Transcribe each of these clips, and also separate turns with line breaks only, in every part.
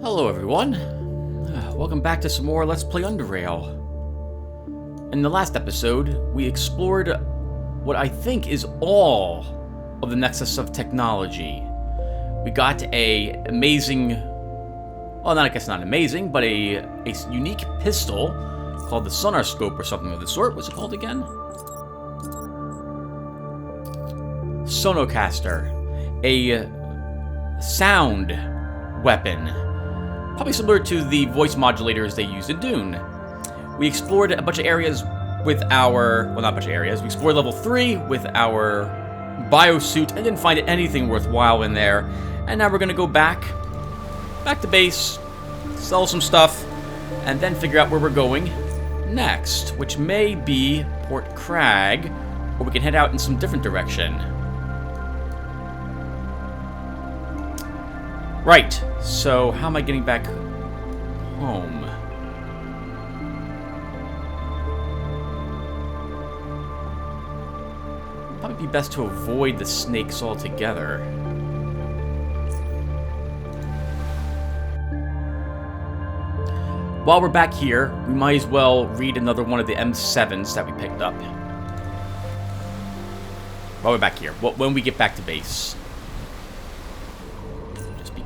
Hello everyone, welcome back to some more Let's Play Underrail. In the last episode, we explored what I think is all of the nexus of technology. We got a amazing, well, I guess not amazing, but a unique pistol called the sonar scope or something of the sort. What's it called again? Sonocaster. A sound weapon. Probably similar to the voice modulators they used in Dune. We explored a bunch of areas with our... well, not a bunch of areas. We explored level 3 with our biosuit and didn't find anything worthwhile in there. And now we're going to go back to base, sell some stuff, and then figure out where we're going next, which may be Port Crag, or we can head out in some different direction. Right, so how am I getting back home? Probably be best to avoid the snakes altogether. While we're back here, we might as well read another one of the M7s that we picked up. While we're back here, when we get back to base.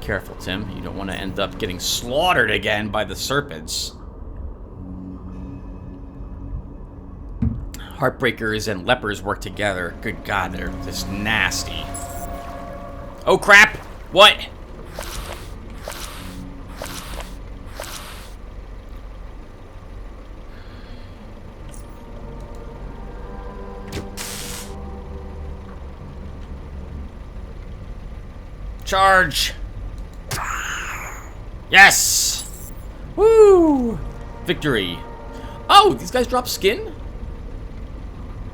Careful, Tim. You don't want to end up getting slaughtered again by the serpents. Heartbreakers and lepers work together. Good God, they're just nasty. Oh, crap! What? Charge! Yes! Woo! Victory. Oh, these guys drop skin?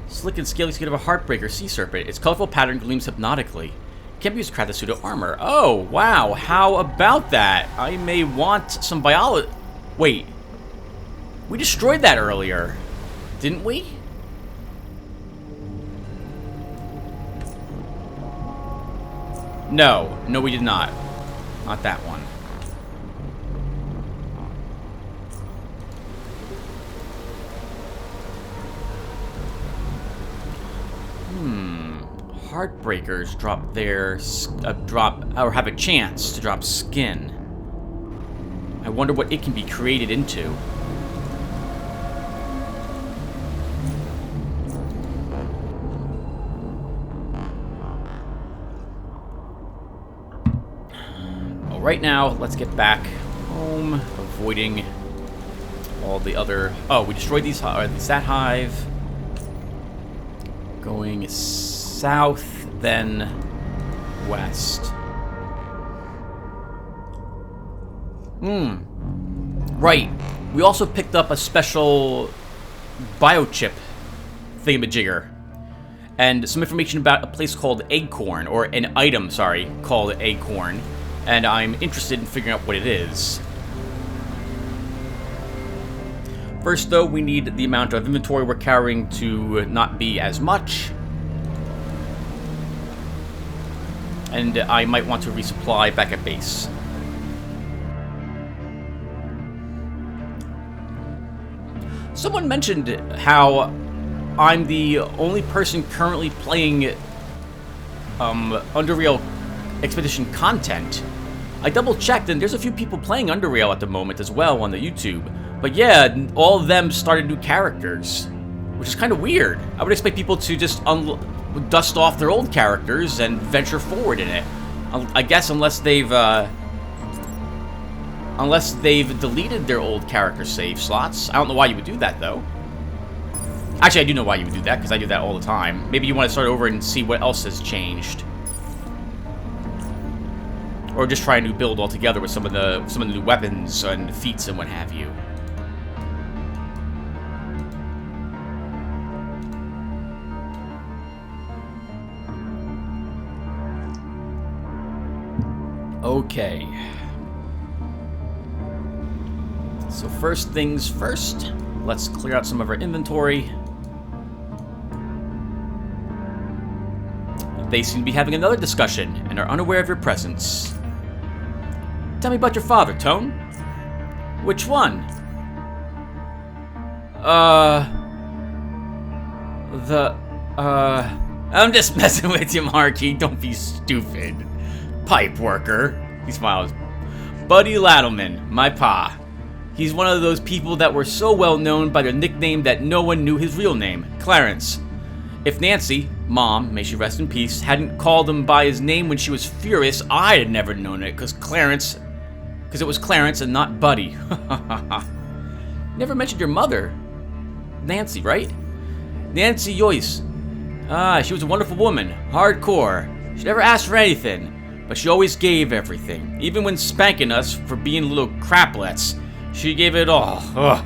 Slick and scaly skin of a heartbreaker sea serpent. Its colorful pattern gleams hypnotically. Can't be used to craft the pseudo armor. Oh, wow. How about that? I may want some biology. Wait. We destroyed that earlier. Didn't we? No. No, we did not. Not that one. Heartbreakers drop their or have a chance to drop skin. I wonder what it can be created into. Well, right now, let's get back home, avoiding all the other. Oh, we destroyed these. That hive. Going south, then west. Right. We also picked up a special biochip thingamajigger. And some information about a place called Acorn, or an item, sorry, called Acorn. And I'm interested in figuring out what it is. First, though, we need the amount of inventory we're carrying to not be as much. And I might want to resupply back at base. Someone mentioned how I'm the only person currently playing Underrail Expedition content. I double-checked, and there's a few people playing Underrail at the moment as well on the YouTube. But yeah, all of them started new characters, which is kind of weird. I would expect people to just dust off their old characters and venture forward in it. I guess unless they've deleted their old character save slots. I don't know why you would do that, though. Actually, I do know why you would do that, because I do that all the time. Maybe you want to start over and see what else has changed. Or just try a new build altogether with some of the new weapons and feats and what have you. Okay. So first things first, let's clear out some of our inventory. They seem to be having another discussion and are unaware of your presence. Tell me about your father, Tone. Which one? I'm just messing with you, Marky. Don't be stupid. Pipe worker. He smiles. Buddy Lattleman, my pa. He's one of those people that were so well known by their nickname that no one knew his real name, Clarence. If Nancy, Mom, may she rest in peace, hadn't called him by his name when she was furious, I'd have never known it, because it was Clarence and not Buddy. Never mentioned your mother. Nancy, right? Nancy Joyce. She was a wonderful woman, hardcore. She never asked for anything, but she always gave everything. Even when spanking us for being little craplets, she gave it all. Ugh.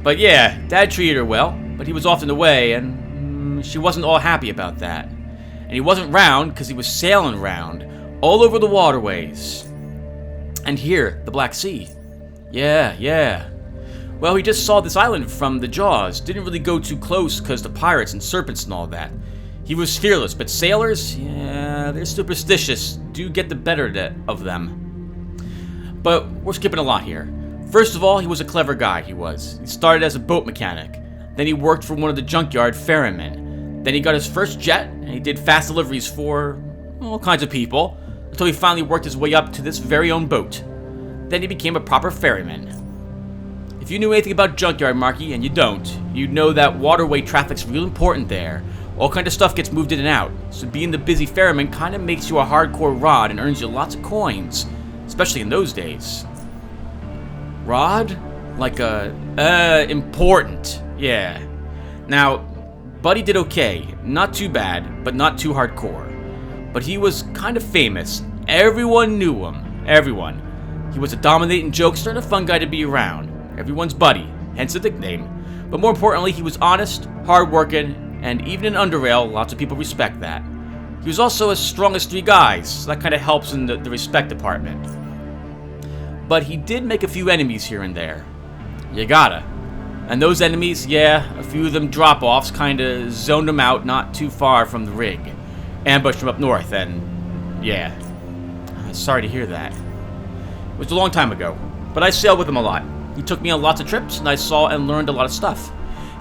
But yeah, Dad treated her well, but he was often away, and she wasn't all happy about that. And he wasn't round because he was sailing round, all over the waterways. And here, the Black Sea. Yeah. Well, he just saw this island from the Jaws. Didn't really go too close because the pirates and serpents and all that. He was fearless, but sailors, yeah, they're superstitious. Do get the better of them. But we're skipping a lot here. First of all, he was a clever guy, he was. He started as a boat mechanic. Then he worked for one of the junkyard ferrymen. Then he got his first jet, and he did fast deliveries for all kinds of people, until he finally worked his way up to this very own boat. Then he became a proper ferryman. If you knew anything about junkyard, Marky, and you don't, you'd know that waterway traffic's real important there. All kind of stuff gets moved in and out, so being the busy ferryman kind of makes you a hardcore rod and earns you lots of coins, especially in those days. Rod? Like important. Yeah. Now, Buddy did okay. Not too bad, but not too hardcore. But he was kind of famous. Everyone knew him. Everyone. He was a dominating jokester and a fun guy to be around. Everyone's buddy, hence the nickname. But more importantly, he was honest, hardworking, and even in Underrail, lots of people respect that. He was also as strong as 3 guys, so that kind of helps in the respect department. But he did make a few enemies here and there. You gotta. And those enemies, yeah, a few of them drop-offs kinda zoned him out not too far from the rig. Ambushed him up north, and yeah. Sorry to hear that. It was a long time ago, but I sailed with him a lot. He took me on lots of trips, and I saw and learned a lot of stuff.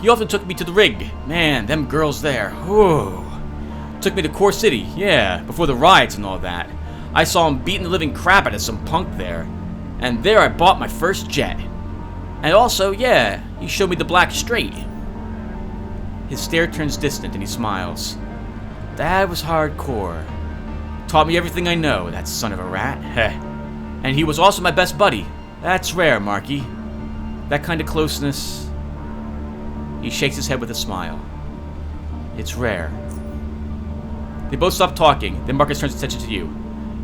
He often took me to the rig. Man, them girls there. Whew. Took me to Core City, yeah, before the riots and all that. I saw him beating the living crap out of some punk there. And there I bought my first jet. And also, yeah, he showed me the Black Strait. His stare turns distant and he smiles. Dad was hardcore. Taught me everything I know, that son of a rat. Heh. And he was also my best buddy. That's rare, Marky. That kind of closeness. He shakes his head with a smile. It's rare. They both stop talking, then Marcus turns attention to you.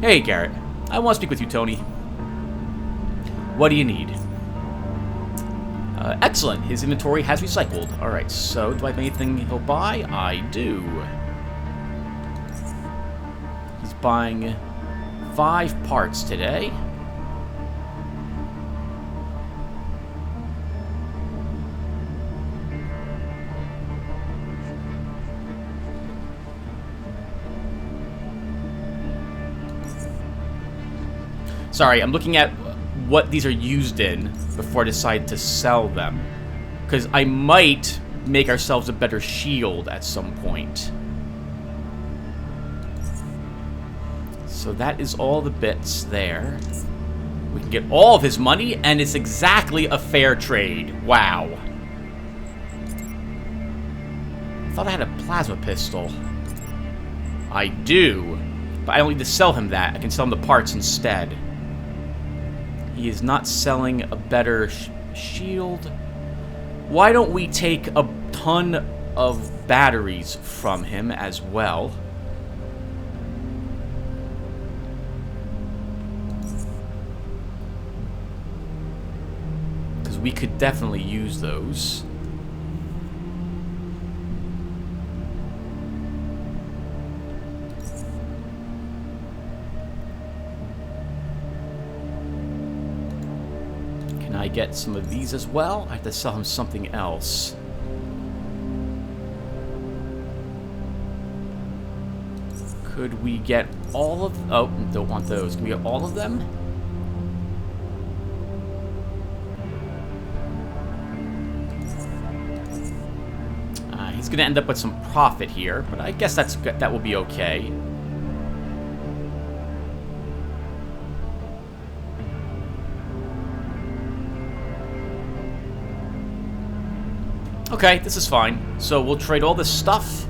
Hey, Garrett. I want to speak with you, Tony. What do you need? Excellent. His inventory has recycled. Alright, so do I have anything he'll buy? I do. He's buying 5 parts today. Sorry, I'm looking at what these are used in before I decide to sell them. Because I might make ourselves a better shield at some point. So that is all the bits there. We can get all of his money, and it's exactly a fair trade. Wow. I thought I had a plasma pistol. I do, but I don't need to sell him that. I can sell him the parts instead. He is not selling a better shield. Why don't we take a ton of batteries from him as well? Because we could definitely use those. I get some of these as well? I have to sell him something else. Could we get all of... Oh, don't want those. Can we get all of them? He's going to end up with some profit here, but I guess that will be okay. Okay, this is fine. So we'll trade all this stuff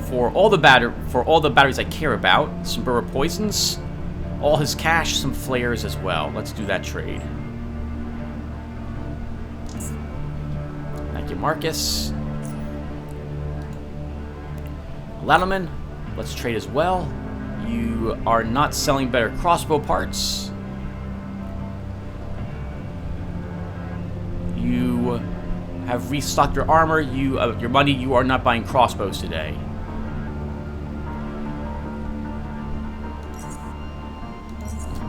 for all the batteries I care about. Some Burrow poisons, all his cash, some flares as well. Let's do that trade. Thank you, Marcus. Latterman, let's trade as well. You are not selling better crossbow parts. You have restocked your armor, your money. You are not buying crossbows today.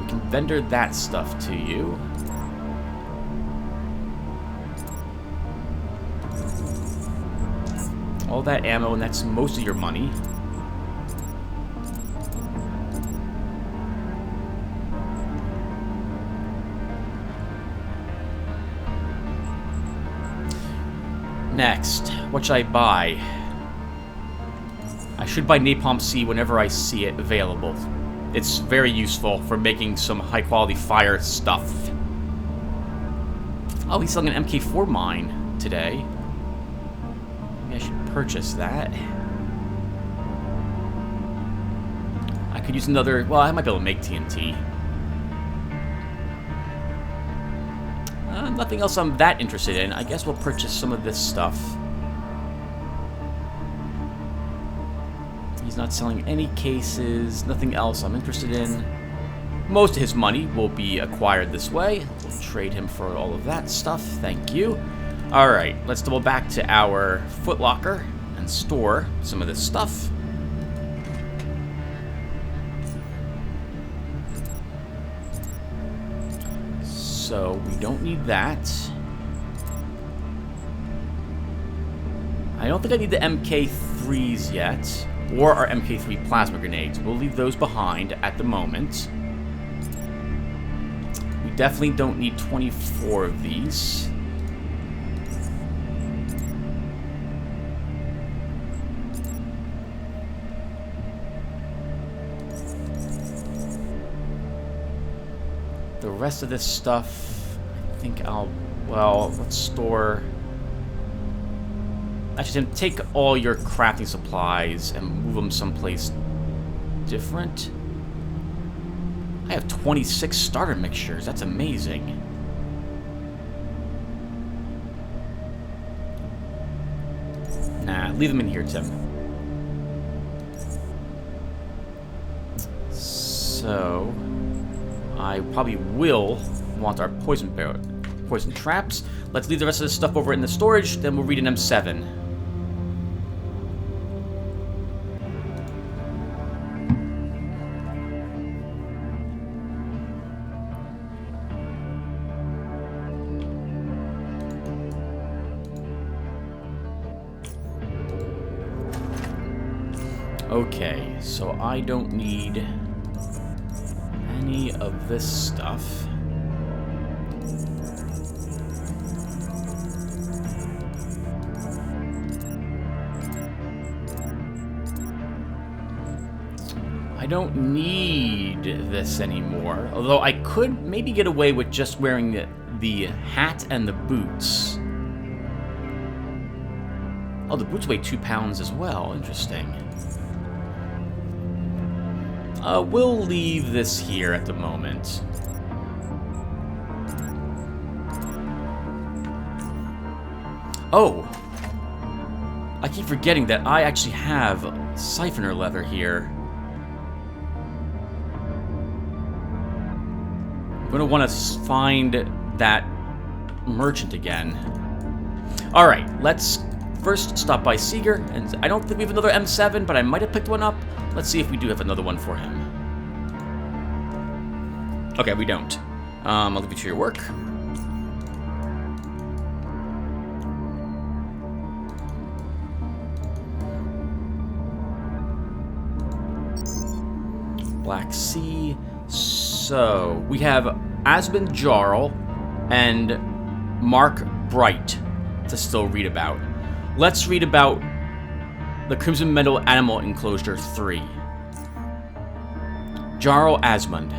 We can vendor that stuff to you. All that ammo, and that's most of your money. Next, what should I buy? I should buy Napalm C whenever I see it available. It's very useful for making some high-quality fire stuff. Oh, he's selling an MK4 mine today. Maybe I should purchase that. I could use another... Well, I might be able to make TNT. Nothing else I'm that interested in. I guess we'll purchase some of this stuff. He's not selling any cases. Nothing else I'm interested in. Most of his money will be acquired this way. We'll trade him for all of that stuff. Thank you. Alright, let's double back to our footlocker and store some of this stuff. So, we don't need that. I don't think I need the MK3s yet, or our MK3 plasma grenades. We'll leave those behind at the moment. We definitely don't need 24 of these. The rest of this stuff, I think well, let's store... Actually, take all your crafting supplies and move them someplace different. I have 26 starter mixtures. That's amazing. Nah, leave them in here, Tim. So... I probably will want our poison traps. Let's leave the rest of this stuff over in the storage, then we'll read an M7. Okay, so I don't need any of this stuff. I don't need this anymore. Although I could maybe get away with just wearing the hat and the boots. Oh, the boots weigh 2 pounds as well. Interesting. We'll leave this here at the moment. Oh! I keep forgetting that I actually have siphoner leather here. I'm going to want to find that merchant again. Alright, let's first stop by Seeger. And I don't think we have another M7, but I might have picked one up. Let's see if we do have another one for him. Okay, we don't. I'll leave you to your work. Black Sea. So, we have Asmund Jarl and Mark Bright to still read about. Let's read about the Crimson Meadow Animal Enclosure 3. Jarl Asmund.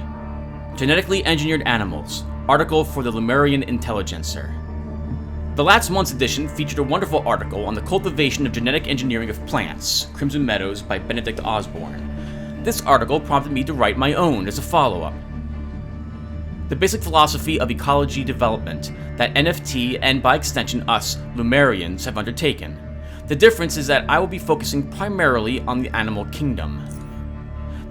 Genetically Engineered Animals. Article for the Lemurian Intelligencer. The last month's edition featured a wonderful article on the cultivation of genetic engineering of plants, Crimson Meadows, by Benedict Osborne. This article prompted me to write my own as a follow-up. The basic philosophy of ecology development that NFT and by extension us, Lemurians, have undertaken. The difference is that I will be focusing primarily on the animal kingdom.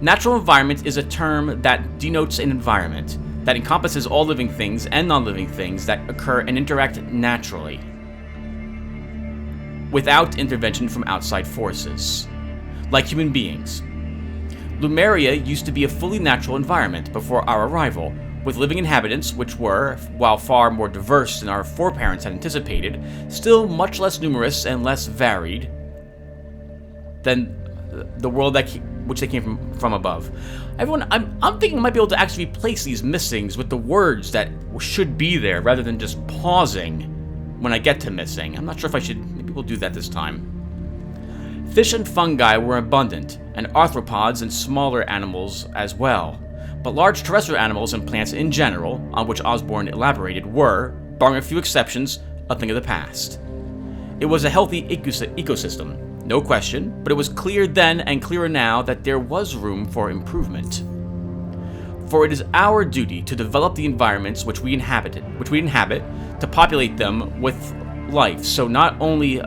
Natural environment is a term that denotes an environment that encompasses all living things and non-living things that occur and interact naturally, without intervention from outside forces, like human beings. Lemuria used to be a fully natural environment before our arrival, with living inhabitants which were, while far more diverse than our foreparents had anticipated, still much less numerous and less varied than the world which they came from above. Everyone, I'm thinking I might be able to actually replace these missings with the words that should be there, rather than just pausing when I get to missing. I'm not sure if I should. Maybe we'll do that this time. Fish and fungi were abundant, and arthropods and smaller animals as well. But large terrestrial animals and plants in general, on which Osborne elaborated, were, barring a few exceptions, a thing of the past. It was a healthy ecosystem. No question, but it was clear then and clearer now that there was room for improvement. For it is our duty to develop the environments which we inhabit, to populate them with life, so not only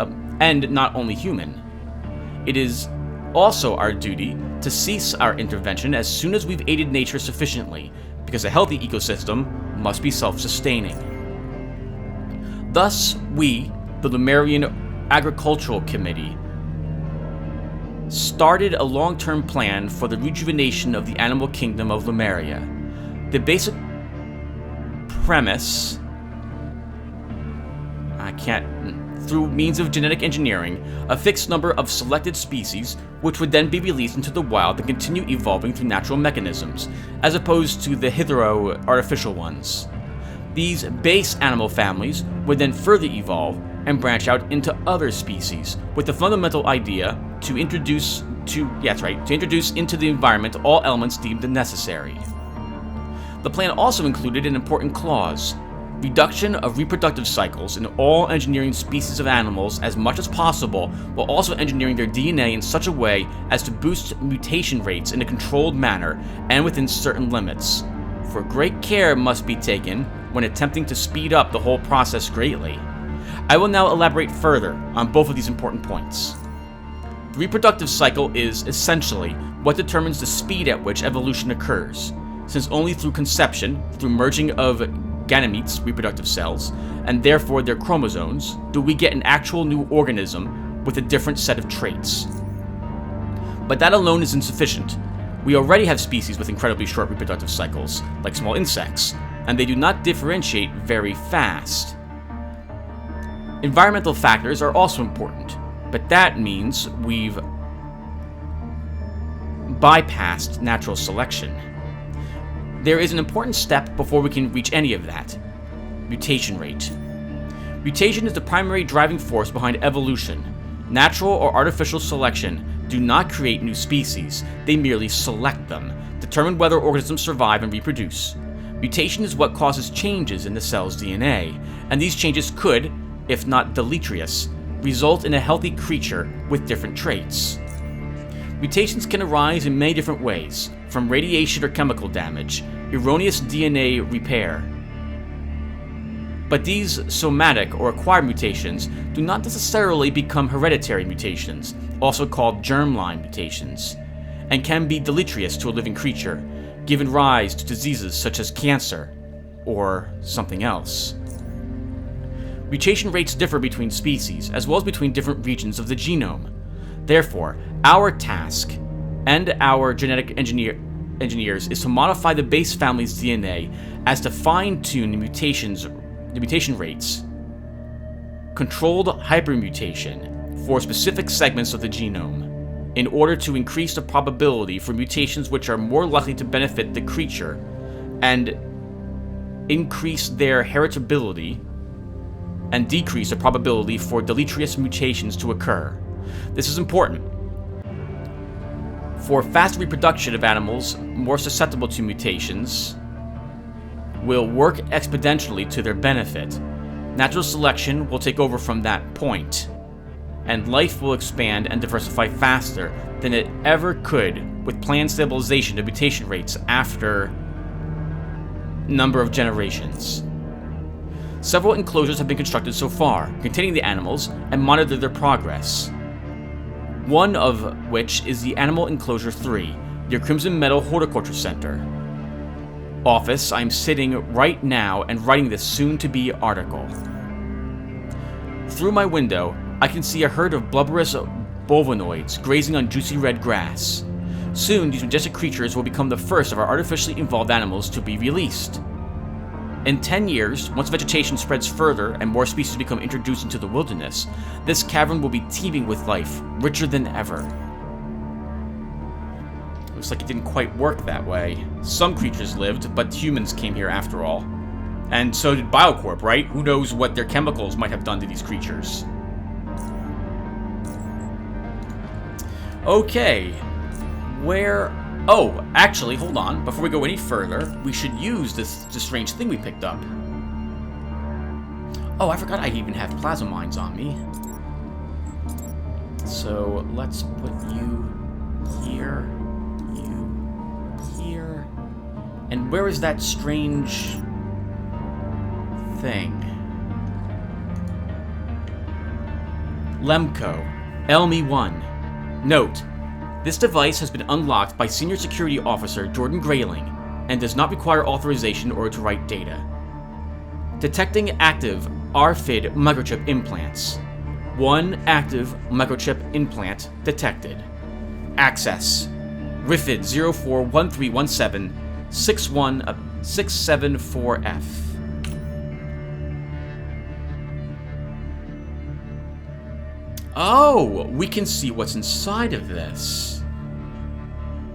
human. It is also our duty to cease our intervention as soon as we've aided nature sufficiently, because a healthy ecosystem must be self-sustaining. Thus, we, the Lemurian Agricultural Committee, started a long-term plan for the rejuvenation of the animal kingdom of Lemuria. The basic premise, through means of genetic engineering, a fixed number of selected species, which would then be released into the wild and continue evolving through natural mechanisms, as opposed to the hitherto artificial ones. These base animal families would then further evolve and branch out into other species, with the fundamental idea to introduce into the environment all elements deemed necessary. The plan also included an important clause: reduction of reproductive cycles in all engineering species of animals as much as possible, while also engineering their DNA in such a way as to boost mutation rates in a controlled manner and within certain limits. For great care must be taken when attempting to speed up the whole process greatly. I will now elaborate further on both of these important points. The reproductive cycle is essentially what determines the speed at which evolution occurs, since only through conception, through merging of gametes, reproductive cells, and therefore their chromosomes, do we get an actual new organism with a different set of traits. But that alone is insufficient. We already have species with incredibly short reproductive cycles, like small insects, and they do not differentiate very fast. Environmental factors are also important, but that means we've bypassed natural selection. There is an important step before we can reach any of that: mutation rate. Mutation is the primary driving force behind evolution. Natural or artificial selection do not create new species, they merely select them, determine whether organisms survive and reproduce. Mutation is what causes changes in the cell's DNA, and these changes could, if not deleterious, result in a healthy creature with different traits. Mutations can arise in many different ways, from radiation or chemical damage, erroneous DNA repair. But these somatic or acquired mutations do not necessarily become hereditary mutations, also called germline mutations, and can be deleterious to a living creature, giving rise to diseases such as cancer or something else. Mutation rates differ between species, as well as between different regions of the genome. Therefore, our task and our genetic engineers is to modify the base family's DNA as to fine-tune the mutation rates, controlled hypermutation for specific segments of the genome, in order to increase the probability for mutations which are more likely to benefit the creature and increase their heritability and decrease the probability for deleterious mutations to occur. This is important. For fast reproduction of animals more susceptible to mutations will work exponentially to their benefit. Natural selection will take over from that point, and life will expand and diversify faster than it ever could with planned stabilization of mutation rates after number of generations. Several enclosures have been constructed so far, containing the animals, and monitor their progress. One of which is the Animal Enclosure 3, near Crimson Meadow Horticulture Center. Office, I'm sitting right now and writing this soon-to-be article. Through my window, I can see a herd of blubberous bovinoids grazing on juicy red grass. Soon, these majestic creatures will become the first of our artificially evolved animals to be released. In 10 years, once vegetation spreads further and more species become introduced into the wilderness, this cavern will be teeming with life, richer than ever. Looks like it didn't quite work that way. Some creatures lived, but humans came here after all. And so did Biocorp, right? Who knows what their chemicals might have done to these creatures. Okay. Where... Oh, actually, hold on. Before we go any further, we should use this strange thing we picked up. Oh, I forgot I even have plasma mines on me. So, let's put you here, you here. And where is that strange thing? Lemco, LME1. Note, this device has been unlocked by Senior Security Officer Jordan Grayling and does not require authorization in order to write data. Detecting active RFID microchip implants. One active microchip implant detected. Access. RFID 041317 674F. Oh, we can see what's inside of this.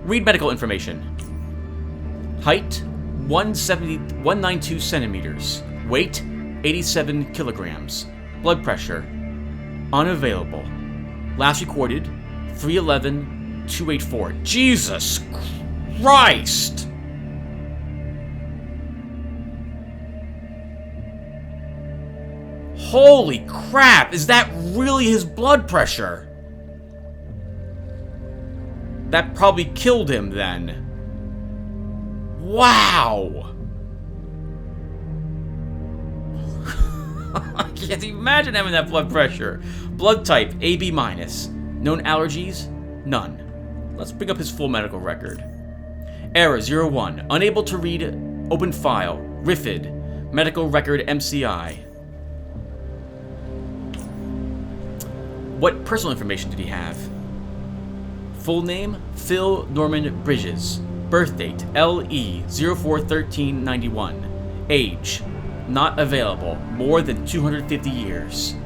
Read medical information. Height, 192 centimeters. Weight, 87 kilograms. Blood pressure, unavailable. Last recorded, 311-284. Jesus Christ! Holy crap, is that really his blood pressure? That probably killed him then. Wow! I can't imagine having that blood pressure. Blood type, AB-. Known allergies, none. Let's bring up his full medical record. Error 01, unable to read open file, RFID, medical record MCI. What personal information did he have? Full name, Phil Norman Bridges. Birth date, LE 041391. Age, not available, more than 250 years.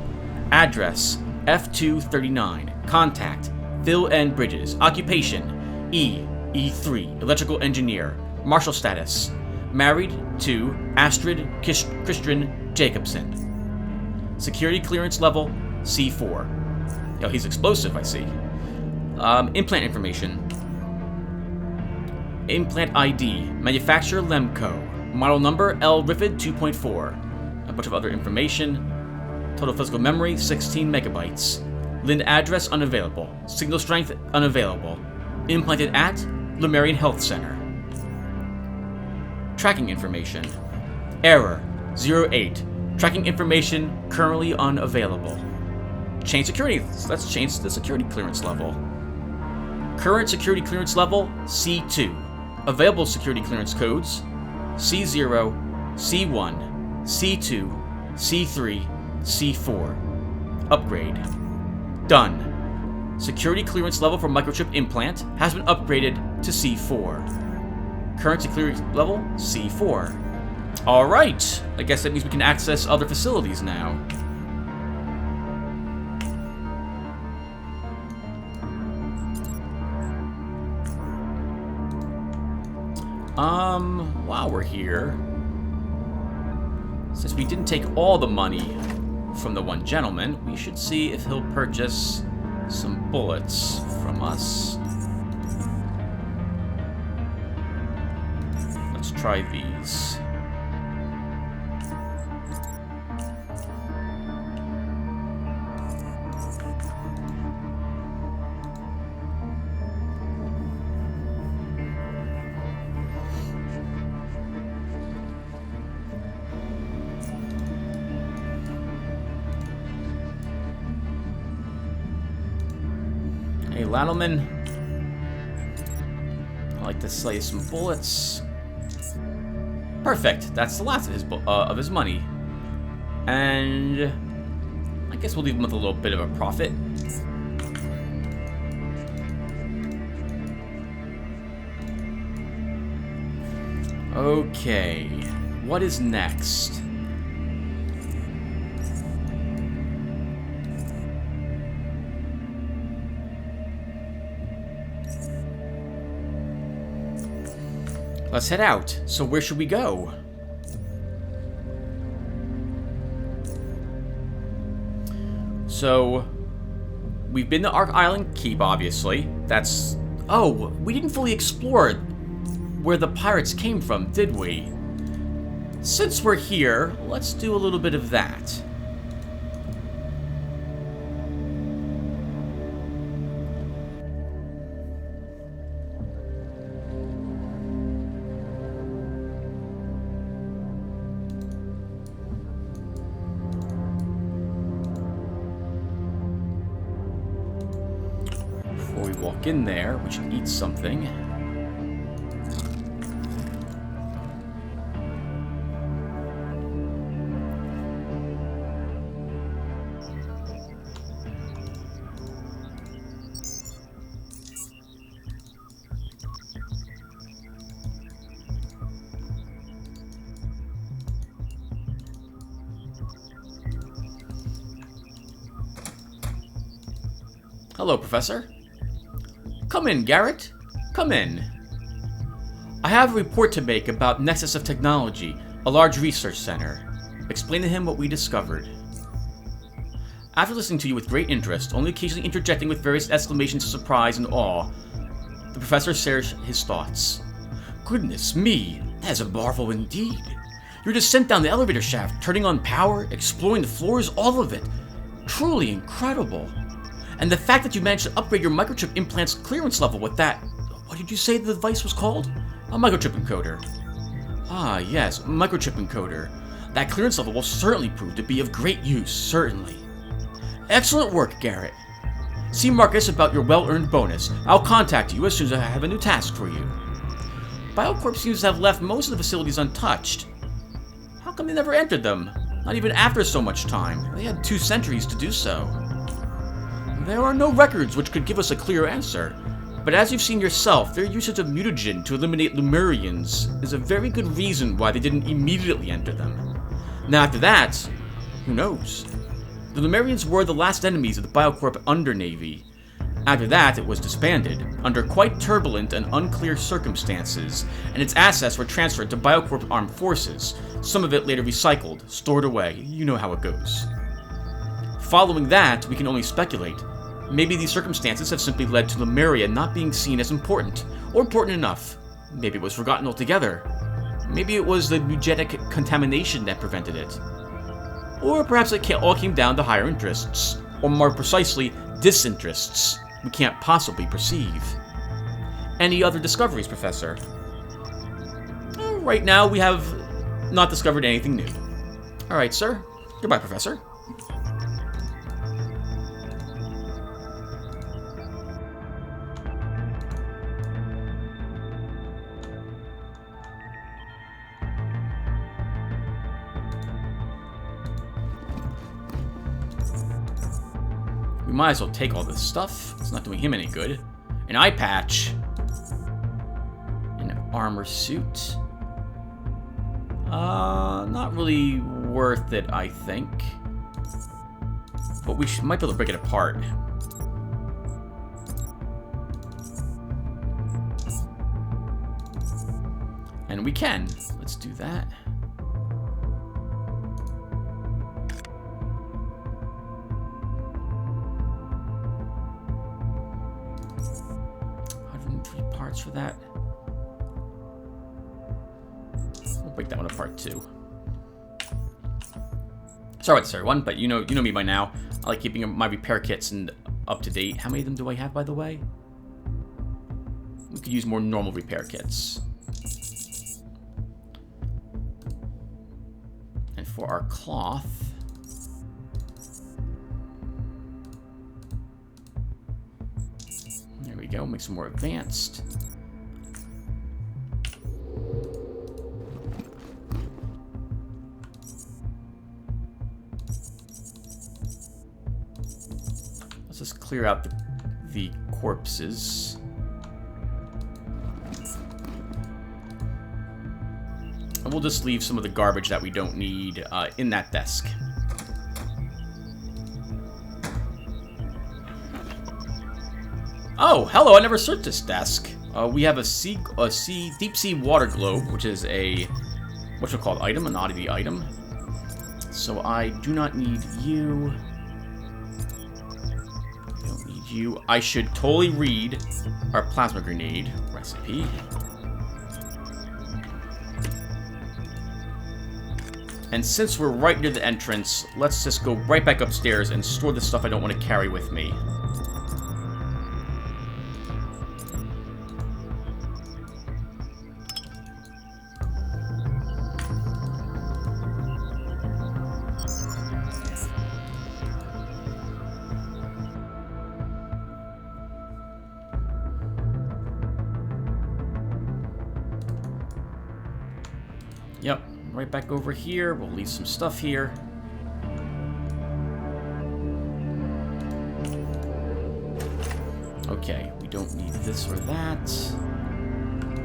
Address, F239. Contact, Phil N. Bridges. Occupation, E3, electrical engineer. Marital status, married to Astrid Christian Jacobson. Security clearance level, C4. Oh, he's explosive, I see. Implant information. Implant ID. Manufacturer Lemco. Model number LRIFID 2.4. A bunch of other information. Total physical memory 16 megabytes. Lind address unavailable. Signal strength unavailable. Implanted at Lotaeri Health Center. Tracking information. Error 08. Tracking information currently unavailable. Change security. Let's change the security clearance level. Current security clearance level, C2. Available security clearance codes, C0, C1, C2, C3, C4. Upgrade. Done. Security clearance level for microchip implant has been upgraded to C4. Current security level, C4. Alright, I guess that means we can access other facilities now. While we're here, since we didn't take all the money from the one gentleman, we should see if he'll purchase some bullets from us. Let's try these. Hey, Lattleman. I'd like to sell you some bullets. Perfect. That's the last of his money. And I guess we'll leave him with a little bit of a profit. Okay. What is next? Let's head out. So where should we go? So we've been to Ark Island Keep, obviously. That's... Oh, we didn't fully explore where the pirates came from, did we? Since we're here, let's do a little bit of that. Before we walk in there, we should eat something. Hello, Professor. Come in, Garrett. Come in. I have a report to make about Nexus of Technology, a large research center. Explain to him what we discovered. After listening to you with great interest, only occasionally interjecting with various exclamations of surprise and awe, the professor shares his thoughts. Goodness me, that is a marvel indeed. Your descent down the elevator shaft, turning on power, exploring the floors, all of it. Truly incredible. And the fact that you managed to upgrade your microchip implant's clearance level with that... What did you say the device was called? A microchip encoder. Ah, yes, microchip encoder. That clearance level will certainly prove to be of great use, certainly. Excellent work, Garrett. See Marcus about your well-earned bonus. I'll contact you as soon as I have a new task for you. BioCorp seems to have left most of the facilities untouched. How come they never entered them? Not even after so much time. They had 2 centuries to do so. There are no records which could give us a clear answer, but as you've seen yourself, their usage of mutagen to eliminate Lemurians is a very good reason why they didn't immediately enter them. Now after that, who knows? The Lemurians were the last enemies of the BioCorp Undernavy. After that, it was disbanded, under quite turbulent and unclear circumstances, and its assets were transferred to BioCorp Armed Forces, some of it later recycled, stored away, you know how it goes. Following that, we can only speculate. Maybe these circumstances have simply led to Lemuria not being seen as important, or important enough. Maybe it was forgotten altogether. Maybe it was the eugenic contamination that prevented it. Or perhaps it all came down to higher interests, or more precisely, disinterests we can't possibly perceive. Any other discoveries, Professor? Right now, we have not discovered anything new. Alright, sir. Goodbye, Professor. We might as well take all this stuff. It's not doing him any good. An eye patch. An armor suit. Not really worth it, I think. But we might be able to break it apart. And we can. Let's do that. for that. We'll break that one apart too. Sorry about this, everyone, but you know me by now. I like keeping my repair kits and up to date. How many of them do I have, by the way? We could use more normal repair kits. And for our cloth, there we go. Make some more advanced. Let's just clear out the corpses. And we'll just leave some of the garbage that we don't need in that desk. Oh, hello! I never searched this desk. We have a deep sea water globe, which is a whatchamacallit item, an oddity item. So I do not need you. I don't need you. I should totally read our plasma grenade recipe. And since we're right near the entrance, let's just go right back upstairs and store the stuff I don't want to carry with me. Yep. Right back over here. We'll leave some stuff here. Okay, we don't need this or that.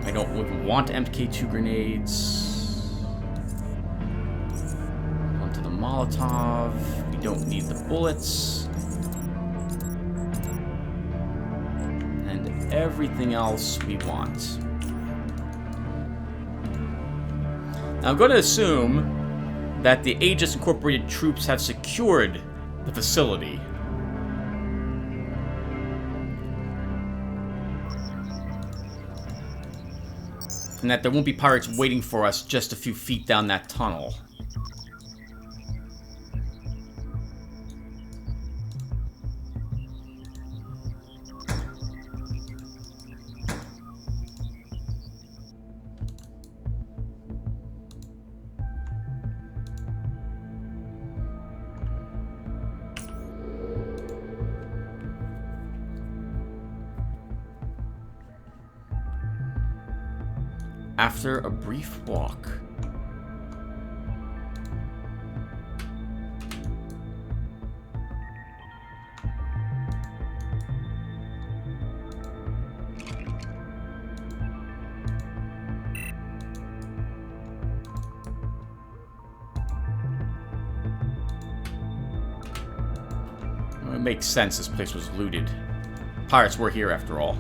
I don't even want MK2 grenades. Onto the Molotov. We don't need the bullets. And everything else we want. Now, I'm going to assume that the Aegis Incorporated troops have secured the facility. And that there won't be pirates waiting for us just a few feet down that tunnel. After a brief walk. Well, it makes sense this place was looted. Pirates were here after all.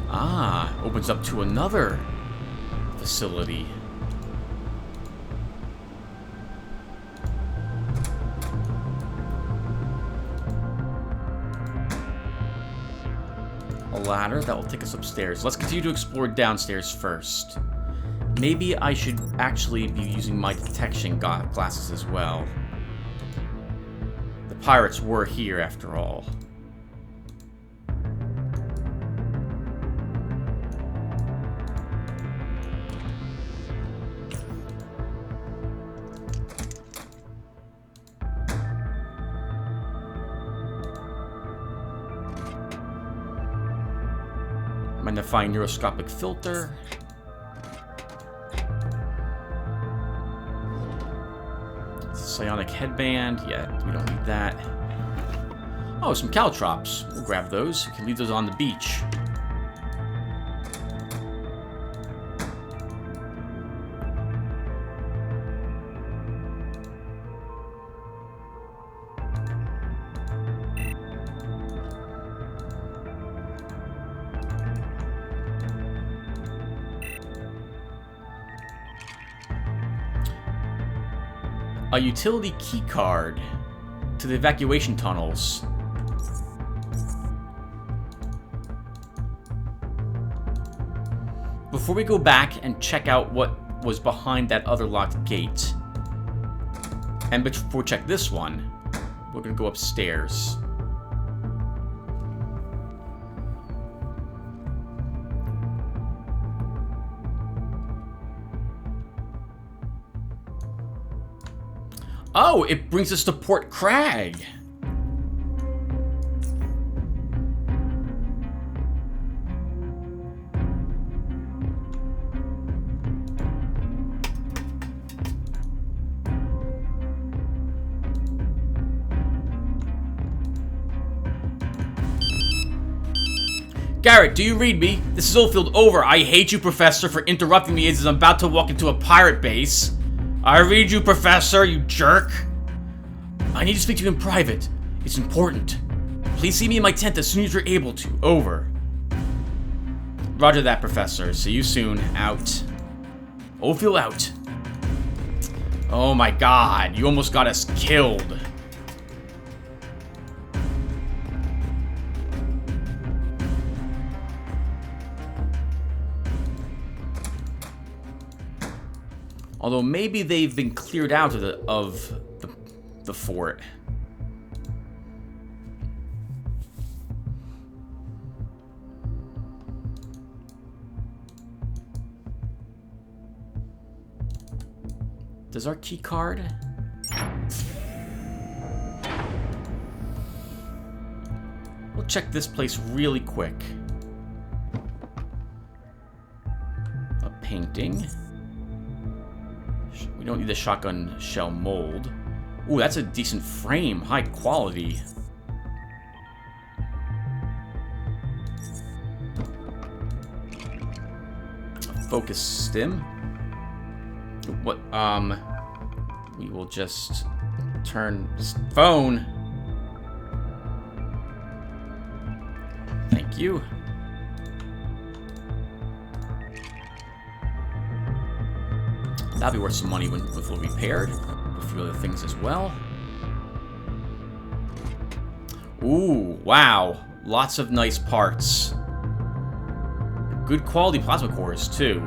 Ah, opens up to another facility. A ladder that will take us upstairs. Let's continue to explore downstairs first. Maybe I should actually be using my detection glasses as well. The pirates were here after all. Magnifying neuroscopic filter. Psionic headband. Yeah, we don't need that. Oh, some caltrops. We'll grab those. We can leave those on the beach. A utility key card to the evacuation tunnels. before we go back and check out what was behind that other locked gate, and before we check this one, we're gonna go upstairs. Oh, it brings us to Port Crag. Garrett, do you read me? This is Oldfield over. I hate you, Professor, for interrupting me as I'm about to walk into a pirate base. I read you, Professor, you jerk. I need to speak to you in private. It's important. Please see me in my tent as soon as you're able to. Over. Roger that, Professor. See you soon. Out. Oldfield out. Oh my god, you almost got us killed. Although maybe they've been cleared out of the fort. Does our key card? We'll check this place really quick. A painting. We don't need the shotgun shell mold. Ooh, that's a decent frame. High quality. A focus stim. What, we will just turn phone. Thank you. That'll be worth some money when it's repaired. A few other things as well. Ooh, wow. Lots of nice parts. Good quality plasma cores, too.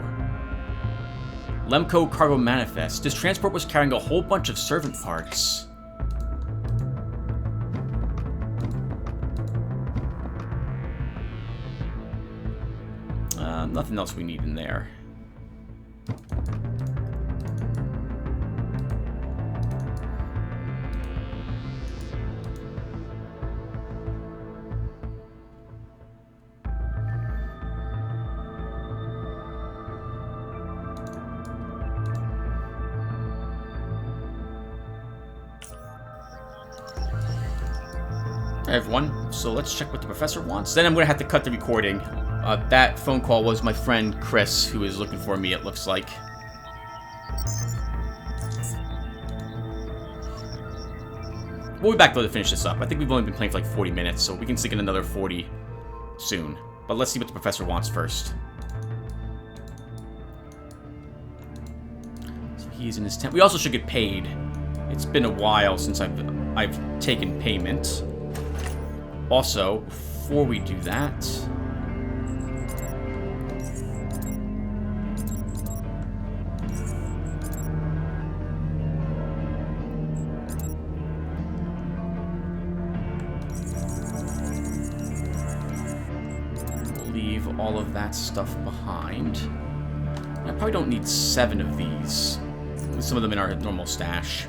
Lemco Cargo Manifest. This transport was carrying a whole bunch of servant parts. Nothing else we need in there. Hey everyone, so let's check what the professor wants. Then I'm going to have to cut the recording. That phone call was my friend Chris, who is looking for me, it looks like. We'll be back though to finish this up. I think we've only been playing for like 40 minutes, so we can stick in another 40 soon. But let's see what the professor wants first. So he's in his tent. We also should get paid. It's been a while since I've taken payment. Also, before we do that, we'll leave all of that stuff behind. I probably don't need 7 of these. With some of them in our normal stash.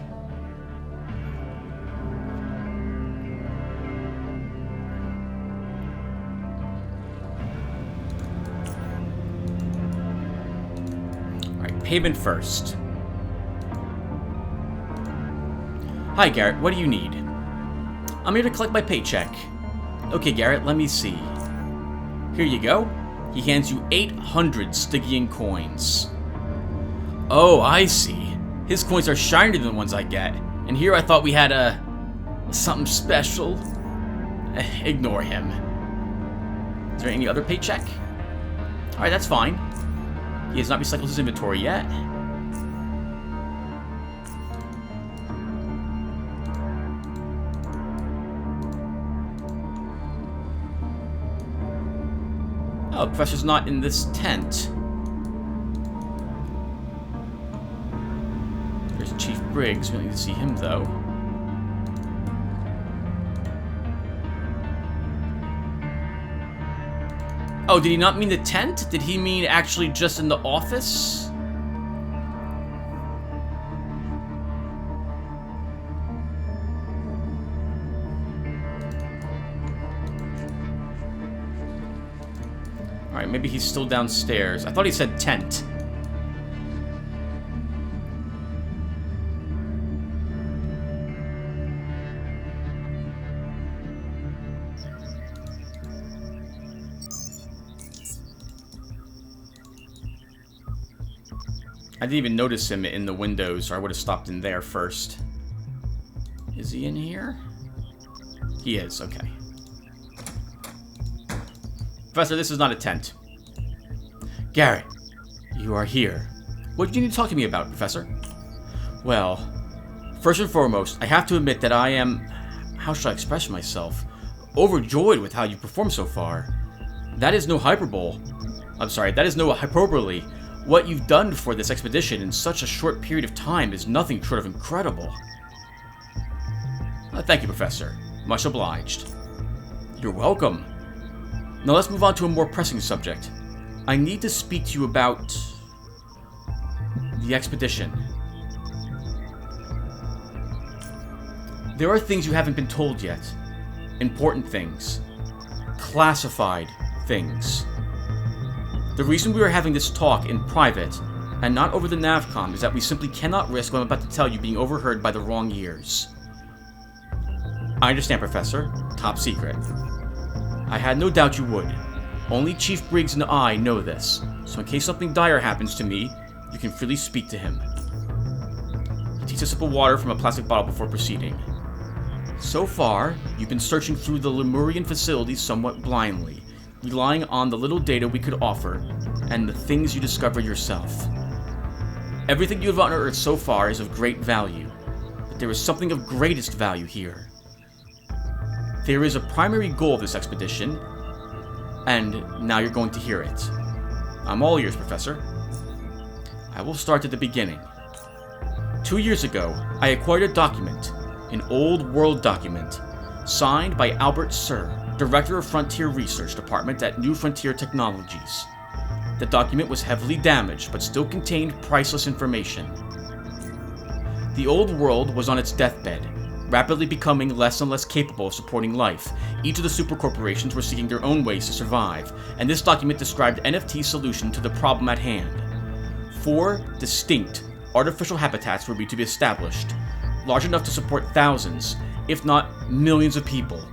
Payment first. Hi, Garrett. What do you need? I'm here to collect my paycheck. Okay, Garrett, let me see. Here you go. He hands you 800 Stygian coins. Oh, I see. His coins are shinier than the ones I get. And here I thought we had something special. Ignore him. Is there any other paycheck? Alright, that's fine. He has not recycled his inventory yet. Oh, the professor's not in this tent. Briggs. We don't need to see him, though. Oh, did he not mean the tent? Did he mean actually just in the office? Alright, maybe he's still downstairs. I thought he said tent. I didn't even notice him in the windows, or I would have stopped in there first. Is he in here? He is, okay. Professor, this is not a tent. Garrett, you are here. What do you need to talk to me about, Professor? Well, first and foremost, I have to admit that I am, how should I express myself, overjoyed with how you performed so far. That is no hyperbole. I'm sorry, that is no hyperbole. What you've done for this expedition in such a short period of time is nothing short of incredible. Thank you, Professor. Much obliged. You're welcome. Now let's move on to a more pressing subject. I need to speak to you about the expedition. There are things you haven't been told yet. Important things. Classified things. The reason we are having this talk in private, and not over the Navcom, is that we simply cannot risk what I'm about to tell you being overheard by the wrong ears. I understand, Professor. Top secret. I had no doubt you would. Only Chief Briggs and I know this, so in case something dire happens to me, you can freely speak to him. He takes a sip of water from a plastic bottle before proceeding. So far, you've been searching through the Lemurian facilities somewhat blindly, relying on the little data we could offer, and the things you discover yourself. Everything you have unearthed so far is of great value, but there is something of greatest value here. There is a primary goal of this expedition, and now you're going to hear it. I'm all ears, Professor. I will start at the beginning. 2 years ago, I acquired a document, an old world document, signed by Albert Sir, Director of Frontier Research Department at New Frontier Technologies. The document was heavily damaged, but still contained priceless information. The old world was on its deathbed, rapidly becoming less and less capable of supporting life. Each of the supercorporations were seeking their own ways to survive, and this document described NFT's solution to the problem at hand. 4 distinct artificial habitats were to be established, large enough to support thousands, if not millions of people.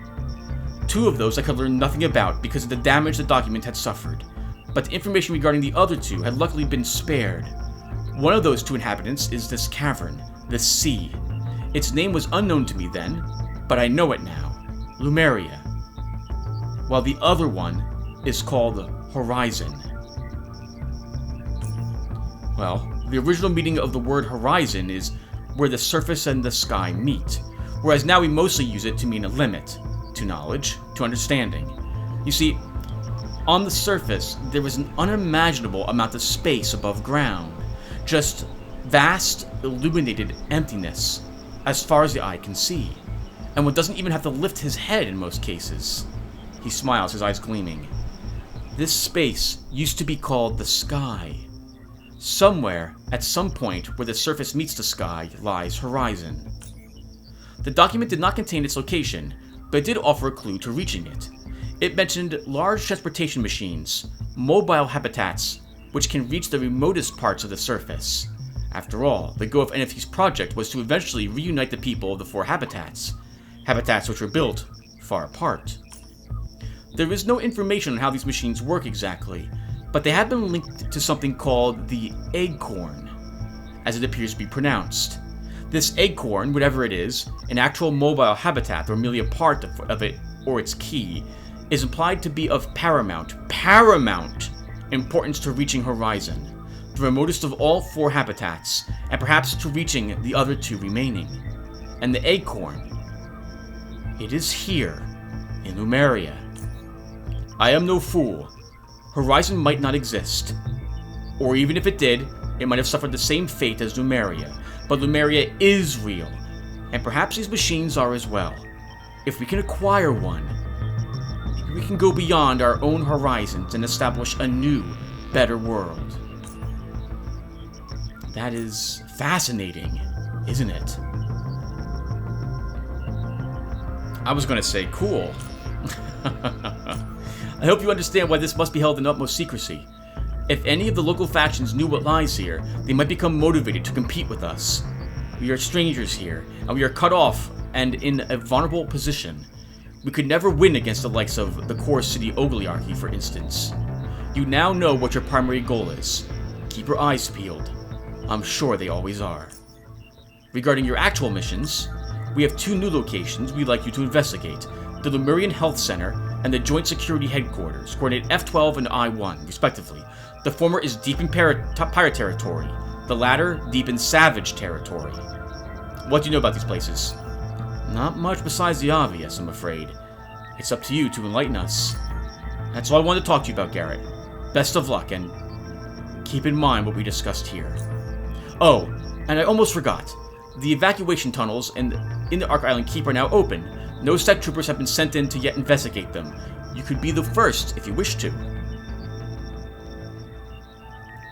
2 of those I could learn nothing about because of the damage the document had suffered, but the information regarding the other 2 had luckily been spared. One of those 2 inhabitants is this cavern, the sea. Its name was unknown to me then, but I know it now, Lumeria. While the other one is called Horizon. Well, the original meaning of the word horizon is where the surface and the sky meet, whereas now we mostly use it to mean a limit, to knowledge, to understanding. You see, on the surface, there is an unimaginable amount of space above ground, just vast, illuminated emptiness, as far as the eye can see, and one doesn't even have to lift his head in most cases. He smiles, his eyes gleaming. This space used to be called the sky. Somewhere, at some point where the surface meets the sky, lies Horizon. The document did not contain its location, but it did offer a clue to reaching it. It mentioned large transportation machines, mobile habitats, which can reach the remotest parts of the surface. After all, the goal of NFT's project was to eventually reunite the people of the 4 habitats, habitats which were built far apart. There is no information on how these machines work exactly, but they have been linked to something called the Acorn, as it appears to be pronounced. This Acorn, whatever it is, an actual mobile habitat or merely a part of it or its key, is implied to be of paramount importance to reaching Horizon, the remotest of all 4 habitats, and perhaps to reaching the other 2 remaining. And the Acorn, it is here, in Lumeria. I am no fool. Horizon might not exist. Or even if it did, it might have suffered the same fate as Lumeria, but Lotaeri is real, and perhaps these machines are as well. If we can acquire one, maybe we can go beyond our own horizons and establish a new, better world. That is fascinating, isn't it? I was going to say cool. I hope you understand why this must be held in utmost secrecy. If any of the local factions knew what lies here, they might become motivated to compete with us. We are strangers here, and we are cut off and in a vulnerable position. We could never win against the likes of the core city oligarchy, for instance. You now know what your primary goal is. Keep your eyes peeled. I'm sure they always are. Regarding your actual missions, we have 2 new locations we'd like you to investigate. The Lemurian Health Center and the Joint Security Headquarters, coordinate F12 and I-1, respectively. The former is deep in pirate territory, the latter deep in savage territory. What do you know about these places? Not much besides the obvious, I'm afraid. It's up to you to enlighten us. That's all I wanted to talk to you about, Garrett. Best of luck, and keep in mind what we discussed here. Oh, and I almost forgot. The evacuation tunnels in the Ark Island Keep are now open. No SEC troopers have been sent in to yet investigate them. You could be the first if you wish to.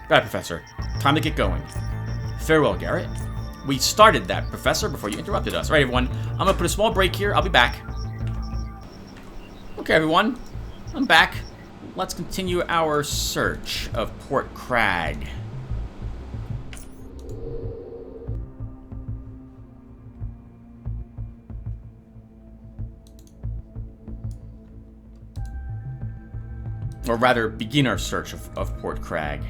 Right, Professor. Time to get going. Farewell, Garrett. We started that, Professor, before you interrupted us. Right, everyone. I'm going to put a small break here. I'll be back. Okay, everyone. I'm back. Let's continue our search of Port Crag. Or rather, begin our search of Port Crag.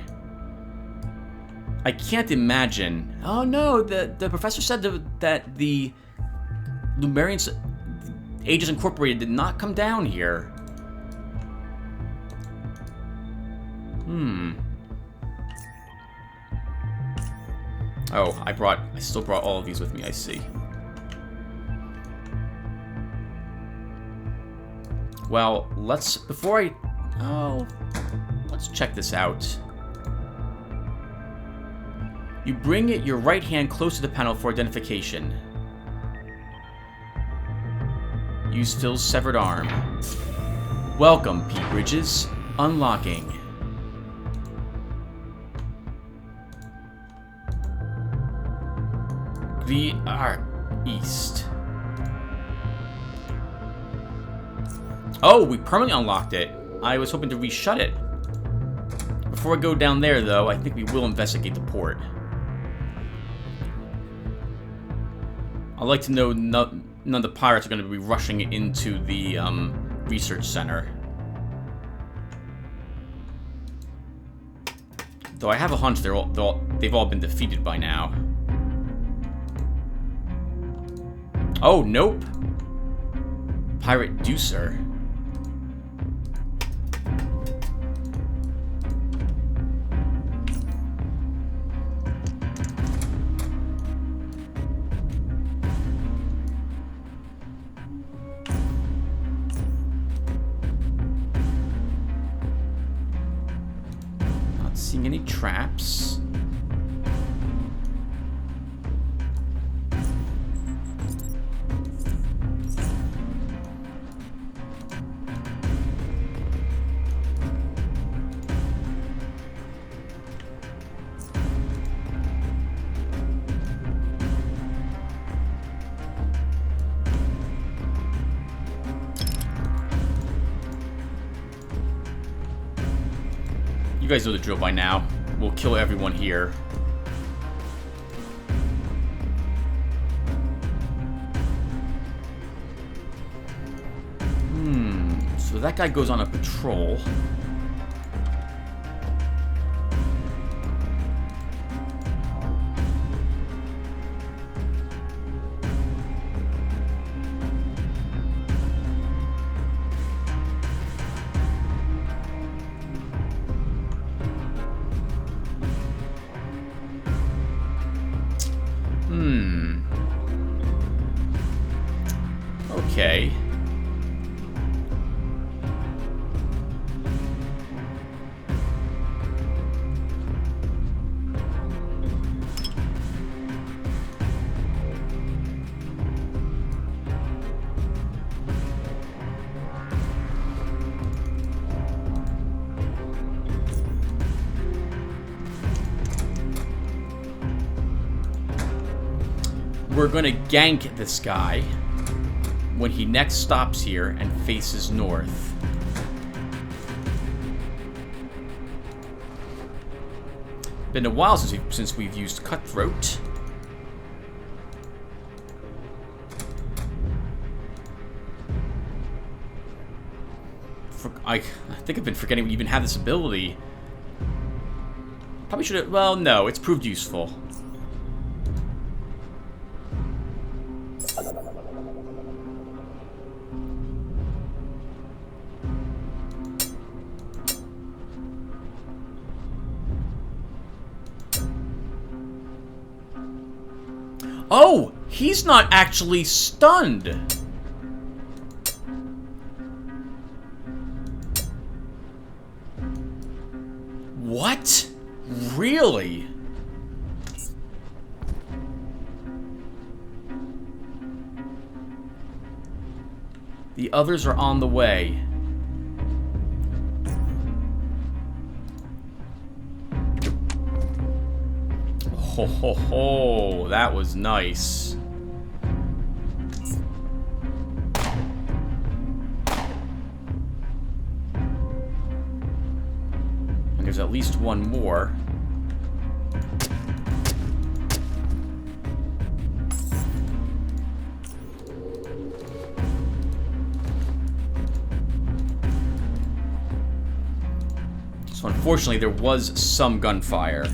I can't imagine... Oh no, the professor said that the Lumerians, Aegis Incorporated, did not come down here. Oh, I still brought all of these with me, I see. Well, let's check this out. You bring your right hand close to the panel for identification. Use Phil's severed arm. Welcome, P. Bridges. Unlocking. The Ark East. Oh, we permanently unlocked it. I was hoping to reshut it. Before I go down there, though, I think we will investigate the port. I'd like to know none of the pirates are going to be rushing into the research center. Though I have a hunch they've all been defeated by now. Oh, nope. Pirate Deucer. Not seeing any traps. You guys know the drill by now. We'll kill everyone here. So that guy goes on a patrol. Okay. we're going to gank this guy when he next stops here and faces north. Been a while since we've used Cutthroat. I think I've been forgetting we even have this ability. Probably should have... Well, no, it's proved useful. Oh! He's not actually stunned! What? Really? The others are on the way. Ho ho ho, that was nice. And there's at least one more. So unfortunately there was some gunfire.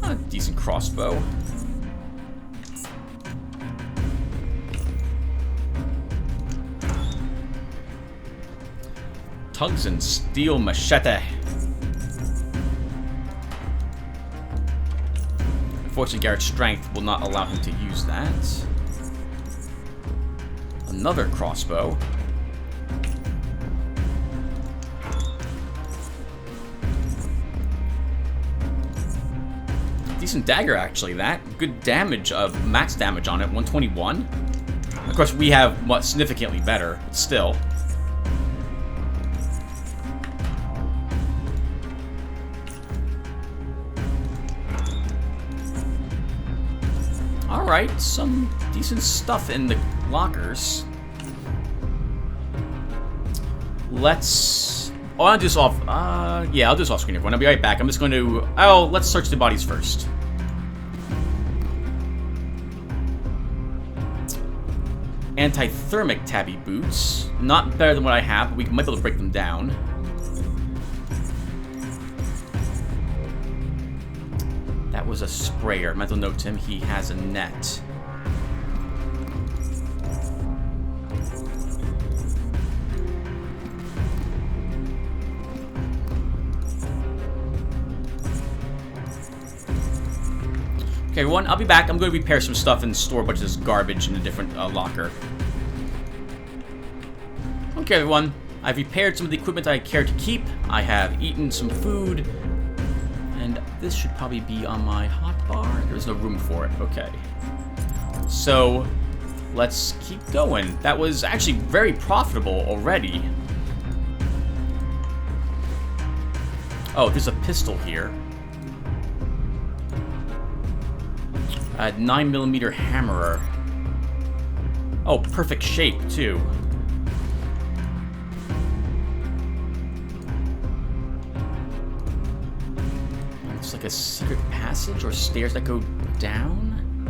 A decent crossbow. Tugs and steel machete. Unfortunately, Garrett's strength will not allow him to use that. Another crossbow. Decent dagger, actually. That good damage of max damage on it, 121. Of course, we have what significantly better, but still. All right, some decent stuff in the lockers. Let's. Oh, I'll do this off. Yeah, I'll do this off screen, everyone. I'll be right back. I'm just going to. Oh, let's search the bodies first. Anti-thermic tabby boots. Not better than what I have, but we might be able to break them down. That was a sprayer. Mental note to him, he has a net. Okay, everyone, I'll be back. I'm going to repair some stuff and store a bunch of this garbage in a different locker. Okay, everyone. I've repaired some of the equipment I care to keep. I have eaten some food. And this should probably be on my hotbar. There's no room for it. Okay. So, let's keep going. That was actually very profitable already. Oh, there's a pistol here. A 9mm hammerer. Oh, perfect shape, too. Looks like a secret passage or stairs that go down.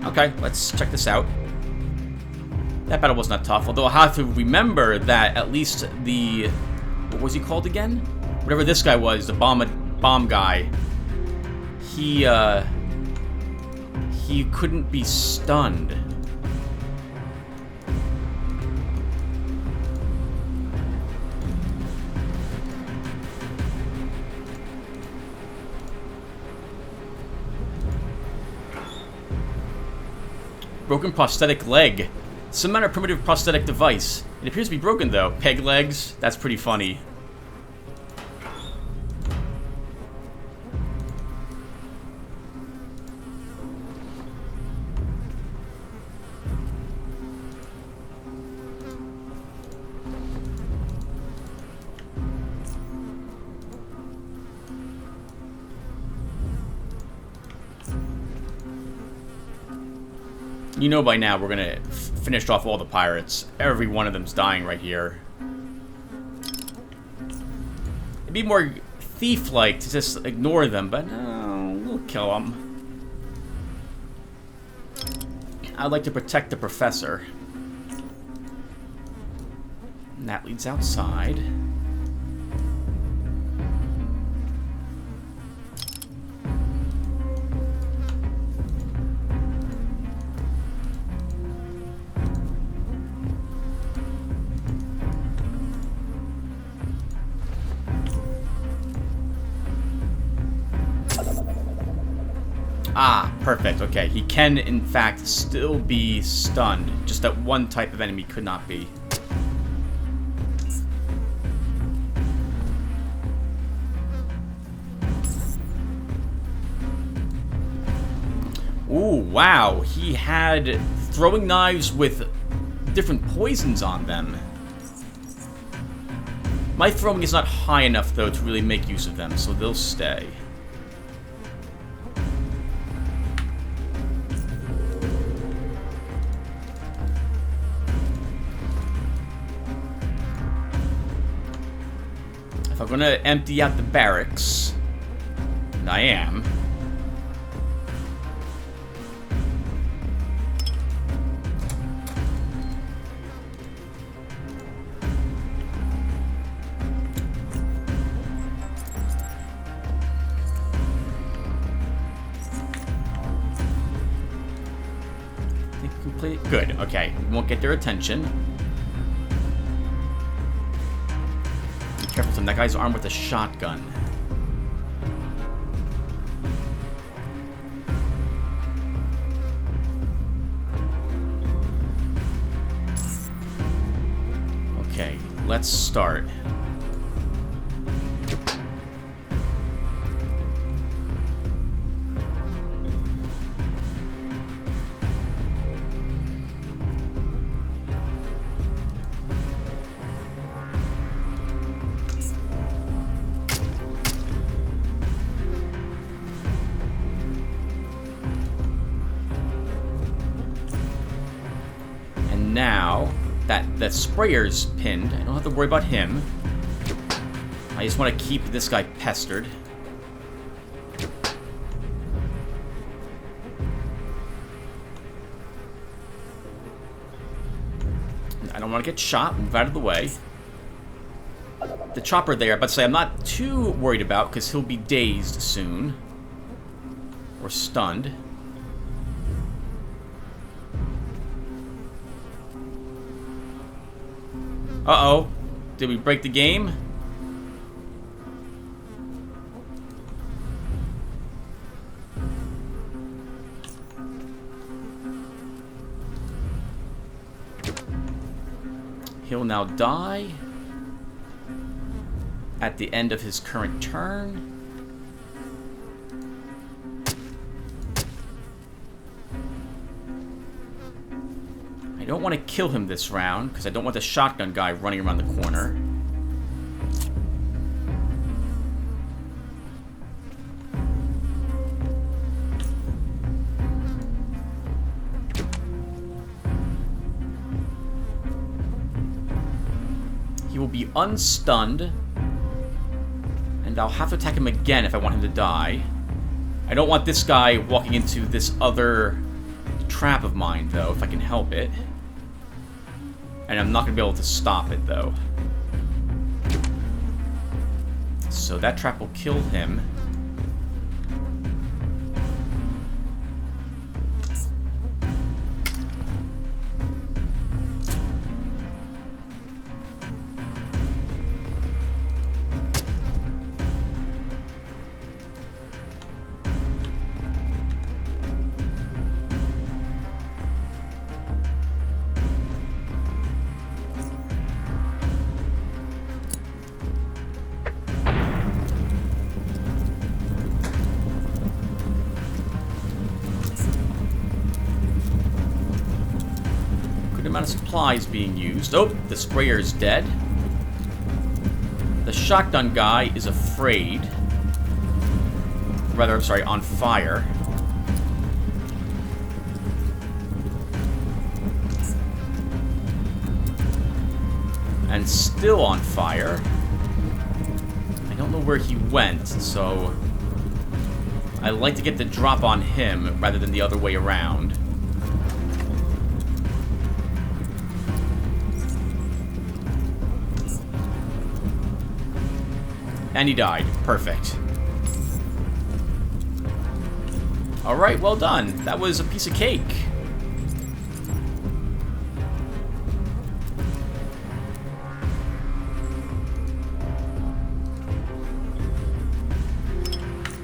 Okay, let's check this out. That battle was not tough, although I have to remember that at least the... What was he called again? Whatever this guy was, the bomb guy. He couldn't be stunned. Broken prosthetic leg. Some kind of primitive prosthetic device. It appears to be broken though. Peg legs? That's pretty funny. You know by now we're gonna finish off all the pirates. Every one of them's dying right here. It'd be more thief-like to just ignore them, but no, we'll kill them. I'd like to protect the professor. And that leads outside. Ah, perfect. Okay, he can, in fact, still be stunned. Just that one type of enemy could not be. Ooh, wow. He had throwing knives with different poisons on them. My throwing is not high enough, though, to really make use of them, so they'll stay. I'm gonna empty out the barracks, and I am. Complete. Good. Okay, we won't get their attention. Careful, Tim. That guy's armed with a shotgun. Okay, let's start. Now that the sprayer's pinned, I don't have to worry about him. I just want to keep this guy pestered. I don't want to get shot. Move out of the way. The chopper there, but say I'm not too worried about because he'll be dazed soon. Or stunned. Uh-oh. Did we break the game? He'll now die at the end of his current turn. I don't want to kill him this round, because I don't want the shotgun guy running around the corner. He will be unstunned, and I'll have to attack him again if I want him to die. I don't want this guy walking into this other trap of mine, though, if I can help it. And I'm not going to be able to stop it, though. So that trap will kill him. Amount of supplies being used. Oh, the sprayer's dead. The shotgun guy is afraid. Rather, I'm sorry, on fire. And still on fire. I don't know where he went, so I like to get the drop on him rather than the other way around. And he died. Perfect. Alright, well done. That was a piece of cake.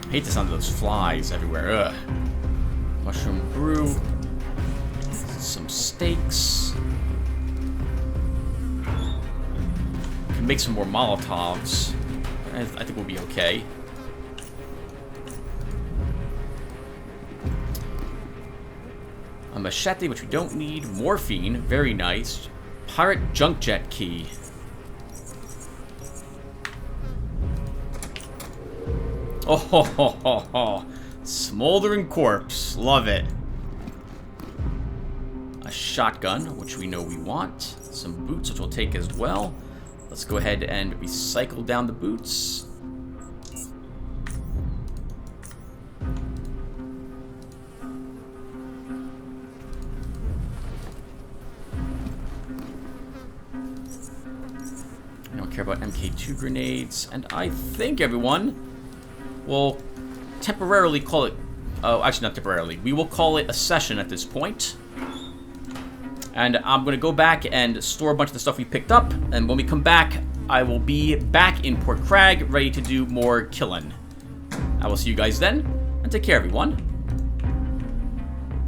I hate the sound of those flies everywhere. Ugh. Mushroom brew. Some steaks. Can make some more Molotovs. I think we'll be okay. A machete, which we don't need. Morphine, very nice. Pirate junk jet key. Oh, ho, ho, ho, ho. Smoldering corpse. Love it. A shotgun, which we know we want. Some boots, which we'll take as well. Let's go ahead and recycle down the boots. I don't care about MK2 grenades. And I think, everyone, we'll temporarily call it... Oh, actually not temporarily. We will call it a session at this point. And I'm going to go back and store a bunch of the stuff we picked up. And when we come back, I will be back in Port Crag, ready to do more killing. I will see you guys then, and take care, everyone.